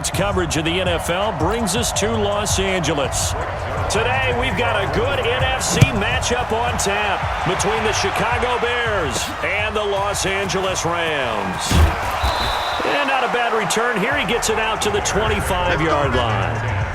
much coverage of the NFL brings us to Los Angeles. Today, we've got a good NFC matchup on tap between the Chicago Bears and the Los Angeles Rams. And not a bad return here. He gets it out to the 25-yard line.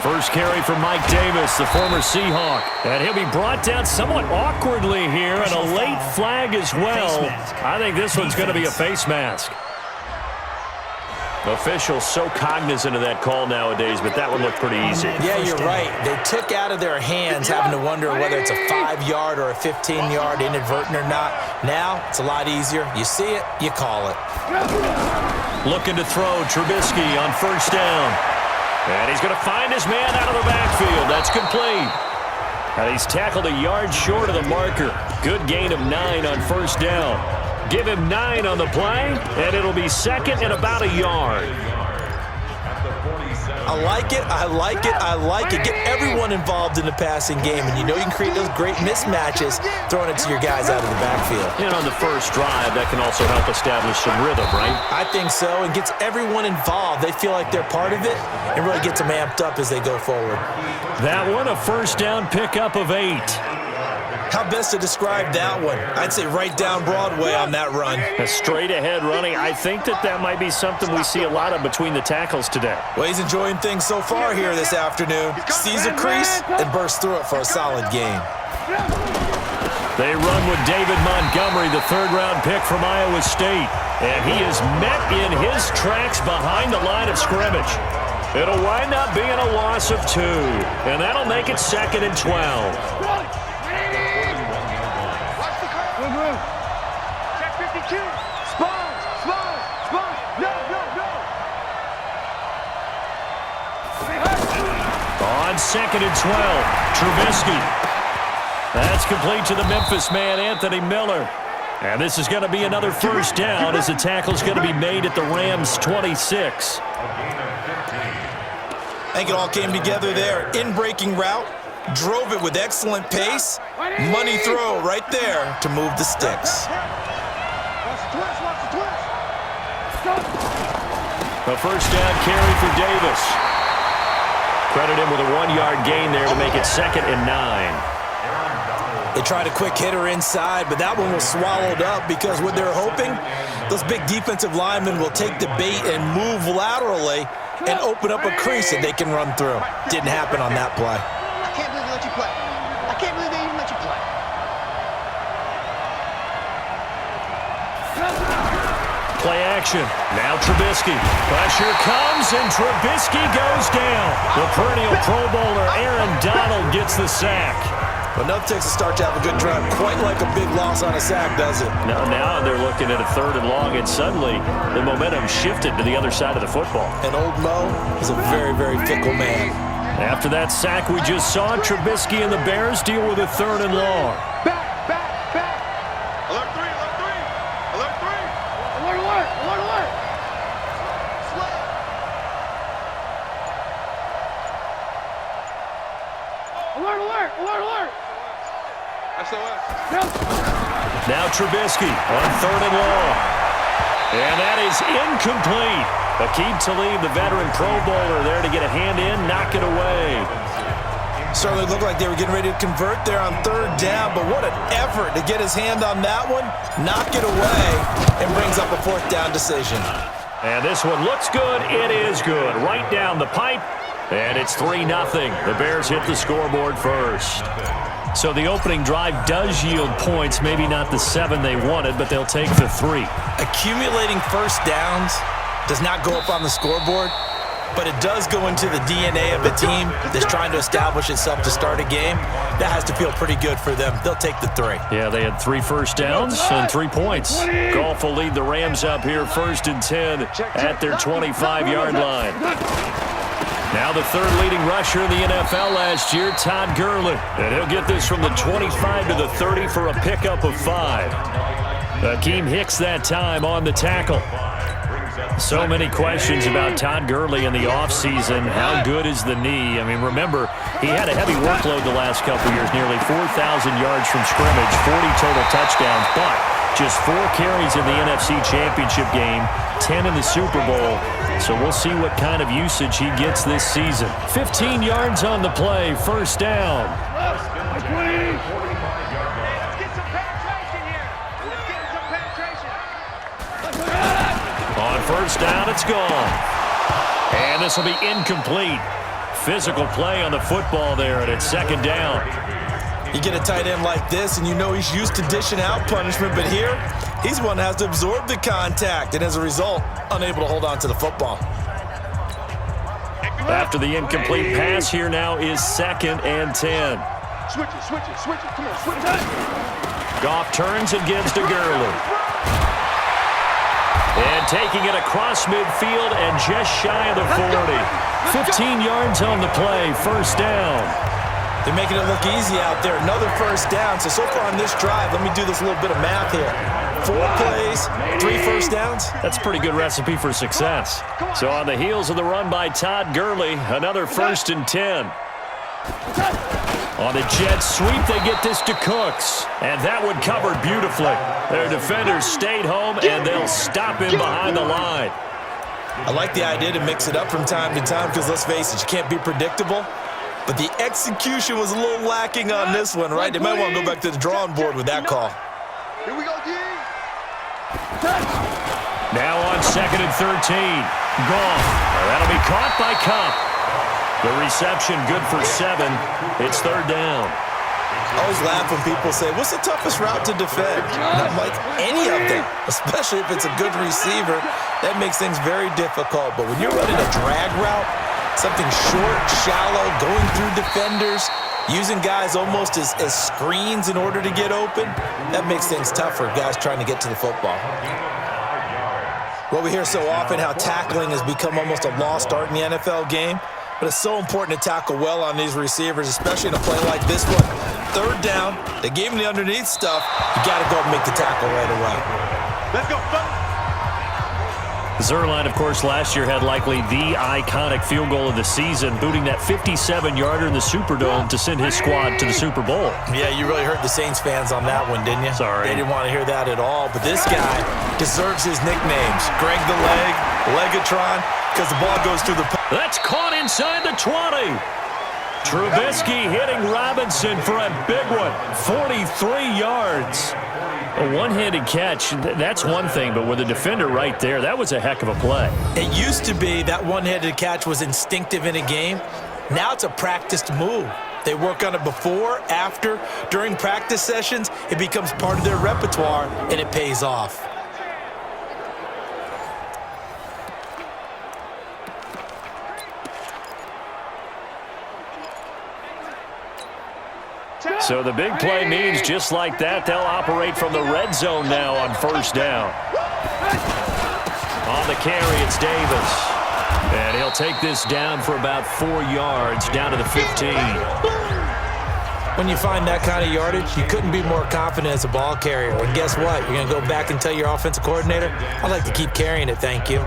First carry for Mike Davis, the former Seahawk. And he'll be brought down somewhat awkwardly here, and a late flag as well. I think this one's going to be a face mask. Officials so cognizant of that call nowadays, but that one looked pretty easy. Yeah, you're right. They took out of their hands having to wonder whether it's a 5-yard or a 15-yard inadvertent or not. Now, it's a lot easier. You see it, you call it. Looking to throw, Trubisky on first down. And he's going to find his man out of the backfield. That's complete. And he's tackled a yard short of the marker. Good gain of 9 on first down. Give him 9 on the play, and it'll be second and about a yard. I like it, I like it, I like it. Get everyone involved in the passing game, and you know you can create those great mismatches throwing it to your guys out of the backfield. And on the first drive, that can also help establish some rhythm, right? I think so, and gets everyone involved. They feel like they're part of it, and really gets them amped up as they go forward. That one, a first down pickup of 8. How best to describe that one? I'd say right down Broadway on that run. A straight-ahead running. I think that might be something we see a lot of between the tackles today. Well, he's enjoying things so far here this afternoon. Sees a crease and bursts through it for a solid game. They run with David Montgomery, the third-round pick from Iowa State. And he is met in his tracks behind the line of scrimmage. It'll wind up being a loss of 2. And that'll make it second and 12. On second and 12, Trubisky. That's complete to the Memphis man, Anthony Miller. And this is going to be another first down as the tackle's going to be made at the Rams' 26. I think it all came together there. In-breaking route, drove it with excellent pace. Money throw right there to move the sticks. A first down carry for Davis. Credit him with a 1-yard gain there to make it second and 9. They tried a quick hitter inside, but that one was swallowed up because what they're hoping, those big defensive linemen will take the bait and move laterally and open up a crease that they can run through. Didn't happen on that play. I can't believe they let you play. I can't believe they even let you play. Play action. Now Trubisky. Pressure comes, and Trubisky goes down. The perennial Pro Bowler Aaron Donald gets the sack. But enough takes a start to have a good drive. Quite like a big loss on a sack, does it? Now they're looking at a third and long, and suddenly the momentum shifted to the other side of the football. And old Mo is a very, very fickle man. After that sack we just saw, Trubisky and the Bears deal with a third and long. Now Trubisky on third and long. And that is incomplete. Aqib Talib, the veteran Pro Bowler, there to get a hand in, knock it away. Certainly looked like they were getting ready to convert there on third down, but what an effort to get his hand on that one, knock it away, and brings up a fourth down decision. And this one looks good. It is good. Right down the pipe, and it's 3-0. The Bears hit the scoreboard first. So the opening drive does yield points, maybe not the 7 they wanted, but they'll take the 3. Accumulating first downs does not go up on the scoreboard, but it does go into the DNA of a team that's trying to establish itself to start a game. That has to feel pretty good for them. They'll take the 3. Yeah, they had 3 first downs and 3 points. Goff will lead the Rams up here first and 10 at their 25-yard line. Now the third leading rusher in the NFL last year, Todd Gurley. And he'll get this from the 25 to the 30 for a pickup of 5. Akeem Hicks that time on the tackle. So many questions about Todd Gurley in the offseason. How good is the knee? I mean, remember, he had a heavy workload the last couple years, nearly 4,000 yards from scrimmage, 40 total touchdowns, but just 4 carries in the NFC Championship game, 10 in the Super Bowl. So we'll see what kind of usage he gets this season. 15 yards on the play, first down. On first down, it's gone. And this will be incomplete. Physical play on the football there, and it's second down. You get a tight end like this, and you know he's used to dishing out punishment, but here, he's one that has to absorb the contact, and as a result, unable to hold on to the football. After the incomplete pass, here now is second and 10. Switch it. Come on, switch it. Goff turns and gives to Gurley. And taking it across midfield and just shy of the 40. 15 yards on the play, first down. They're making it look easy out there. Another first down. So far on this drive, let me do this little bit of math here. 4 plays, 3 first downs. That's a pretty good recipe for success. So on the heels of the run by Todd Gurley, another first and 10. On the jet sweep, they get this to Cooks. And that one covered beautifully. Their defenders stayed home, and they'll stop him behind the line. I like the idea to mix it up from time to time because, let's face it, you can't be predictable. But the execution was a little lacking on this one, right? They might want to go back to the drawing board with that call. Here we go, D. Now on second and 13. Goff. That'll be caught by Cup. The reception good for 7. It's third down. I always laugh when people say, what's the toughest route to defend? And I'm like, any of them, especially if it's a good receiver. That makes things very difficult. But when you're running a drag route, something short, shallow, going through defenders, using guys almost as screens in order to get open, that makes things tough for guys trying to get to the football. Well, we hear so often how tackling has become almost a lost art in the NFL game. But it's so important to tackle well on these receivers, especially in a play like this one. Third down, they gave him the underneath stuff. You got to go and make the tackle right away. Let's go, Lr1, of course, last year had likely the iconic field goal of the season, booting that 57-yarder in the Superdome to send his squad to the Super Bowl. Yeah, you really hurt the Saints fans on that one, didn't you? Sorry. They didn't want to hear that at all. But this guy deserves his nicknames. Greg the Leg, Legatron, because the ball goes through the... That's caught inside the 20. Trubisky hitting Robinson for a big one. 43 yards. A one-handed catch, that's one thing, but with a defender right there, that was a heck of a play. It used to be that one-handed catch was instinctive in a game. Now it's a practiced move. They work on it before, after, during practice sessions. It becomes part of their repertoire, and it pays off. So the big play means just like that, they'll operate from the red zone now on first down. On the carry, it's Davis. And he'll take this down for about 4 yards, down to the 15. When you find that kind of yardage, you couldn't be more confident as a ball carrier. And guess what? You're going to go back and tell your offensive coordinator, I'd like to keep carrying it, thank you.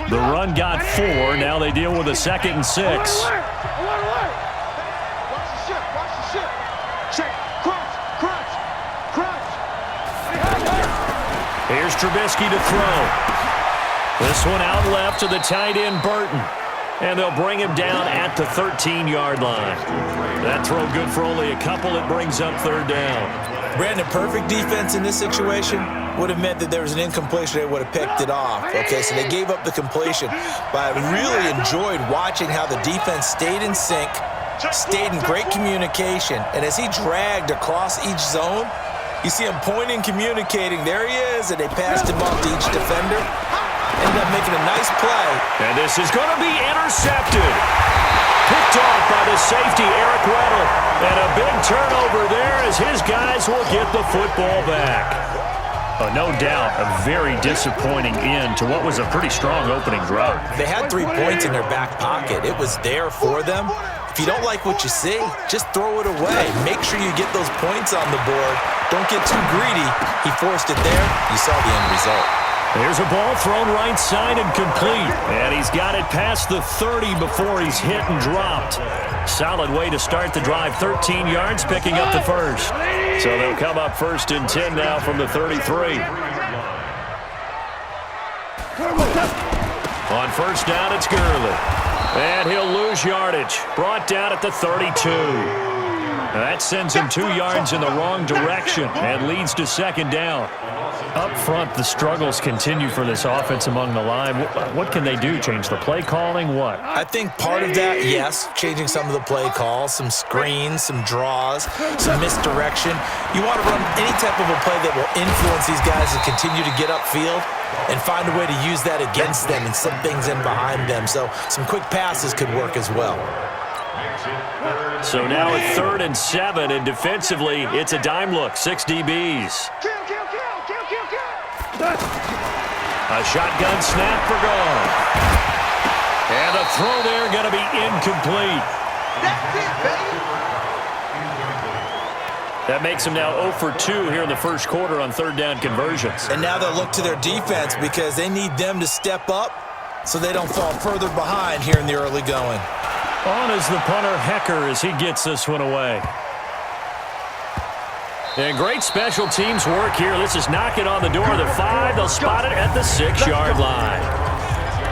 The run got 4. Now they deal with a second and 6. Watch the ship. Check. Crunch. Here's Trubisky to throw. This one out left to the tight end, Burton. And they'll bring him down at the 13-yard line. That throw good for only a couple. It brings up third down. Brandon, perfect defense in this situation would have meant that there was an incompletion. They would have picked it off. Okay, so they gave up the completion. But I really enjoyed watching how the defense stayed in sync, stayed in great communication. And as he dragged across each zone, you see him pointing, communicating. There he is, and they passed him off to each defender. Ended up making a nice play. And this is going to be intercepted. Picked off by the safety, Eric Weddle. And a big turnover there as his guys will get the football back. No doubt, a very disappointing end to what was a pretty strong opening drive. They had 3 points in their back pocket. It was there for them. If you don't like what you see, just throw it away. Make sure you get those points on the board. Don't get too greedy. He forced it there. You saw the end result. There's a ball thrown right side and complete. And he's got it past the 30 before he's hit and dropped. Solid way to start the drive. 13 yards, picking up the first. So they'll come up 1st and 10 now from the 33. On 1st down, it's Gurley. And he'll lose yardage. Brought down at the 32. That sends him 2 yards in the wrong direction and leads to 2nd down. Up front, the struggles continue for this offense among the line. What can they do? Change the play calling? What? I think part of that, yes, changing some of the play calls, some screens, some draws, some misdirection. You want to run any type of a play that will influence these guys to continue to get upfield and find a way to use that against them and slip things in behind them. So some quick passes could work as well. So now at 3rd and 7, and defensively, it's a dime look. 6 DBs. A shotgun snap for Gone. And the throw there going to be incomplete. That's it, baby. That makes them now 0 for 2 here in the first quarter on 3rd down conversions. And now they'll look to their defense because they need them to step up so they don't fall further behind here in the early going. On is the punter, Hecker, as he gets this one away. And great special teams work here. This is knocking on the door of the 5. They'll spot it at the 6-yard line.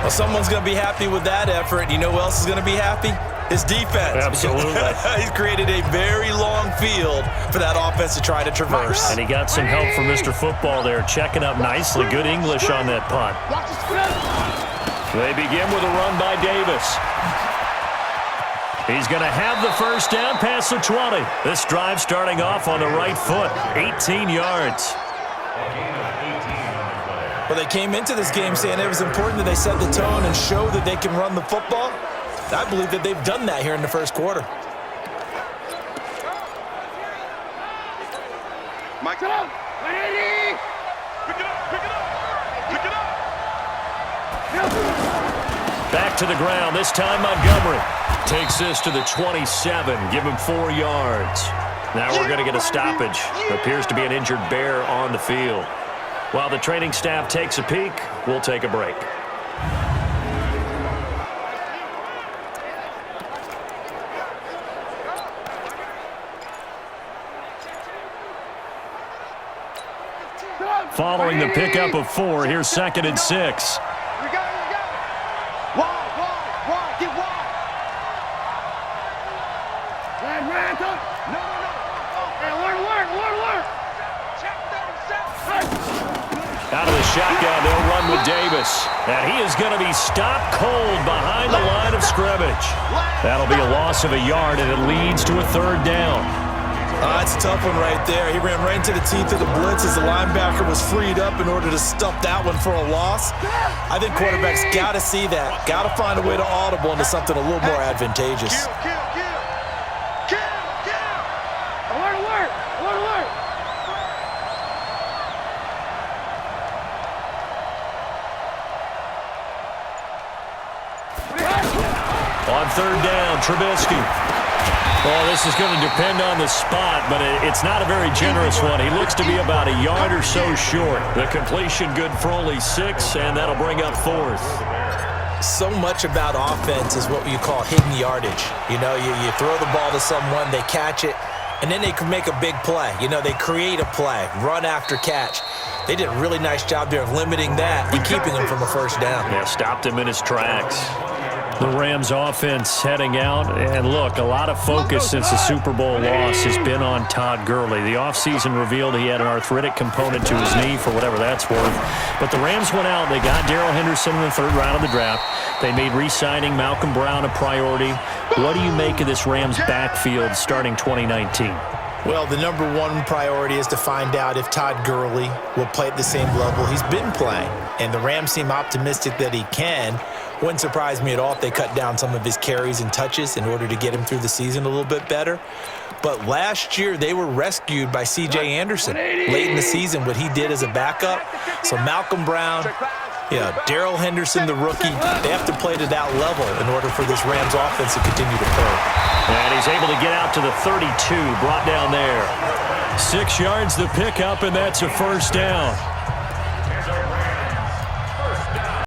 Well, someone's going to be happy with that effort. You know who else is going to be happy? His defense. Absolutely. He's created a very long field for that offense to try to traverse. And he got some help from Mr. Football there, checking up nicely. Good English on that punt. They begin with a run by Davis. He's going to have the 1st down past the 20. This drive starting off on the right foot, 18 yards. Well, they came into this game saying it was important that they set the tone and show that they can run the football. I believe that they've done that here in the first quarter. Mike, get up. Pick it up, pick it up, pick it up. Back to the ground, this time Montgomery. Takes this to the 27, give him 4 yards. Now we're going to get a stoppage. Appears to be an injured Bear on the field. While the training staff takes a peek, we'll take a break. Following the pickup of 4, here's 2nd and 6. We got it, we got it. Wide, get wide. Ryan, come. No. Hey, alert. Check 37. Out of the shotgun, they'll run with Davis. And he is going to be stopped cold behind the line of scrimmage. That'll be a loss of a yard, and it leads to a 3rd down. That's a tough one right there. He ran right into the teeth of the blitz as the linebacker was freed up in order to stuff that one for a loss. I think quarterbacks got to see that. Got to find a way to audible into something a little more advantageous. Kill. Alert. On 3rd down, Trubisky. Well, this is going to depend on the spot, but it's not a very generous one. He looks to be about a yard or so short. The completion good for only 6, and that'll bring up 4th. So much about offense is what you call hidden yardage. You know, you throw the ball to someone, they catch it, and then they can make a big play. You know, they create a play, run after catch. They did a really nice job there of limiting that and keeping him from a 1st down. Yeah, stopped him in his tracks. The Rams offense heading out, and look, a lot of focus since the Super Bowl loss has been on Todd Gurley. The offseason revealed he had an arthritic component to his knee, for whatever that's worth. But the Rams went out, they got Darrell Henderson in the 3rd round of the draft. They made re-signing Malcolm Brown a priority. What do you make of this Rams backfield starting 2019? Well, the number 1 priority is to find out if Todd Gurley will play at the same level he's been playing. And the Rams seem optimistic that he can. Wouldn't surprise me at all if they cut down some of his carries and touches in order to get him through the season a little bit better. But last year, they were rescued by C.J. Anderson late in the season, what he did as a backup. So Malcolm Brown, Yeah, Darrell Henderson, the rookie, they have to play to that level in order for this Rams offense to continue to play. And he's able to get out to the 32, brought down there. 6 yards the pickup, and that's a first down.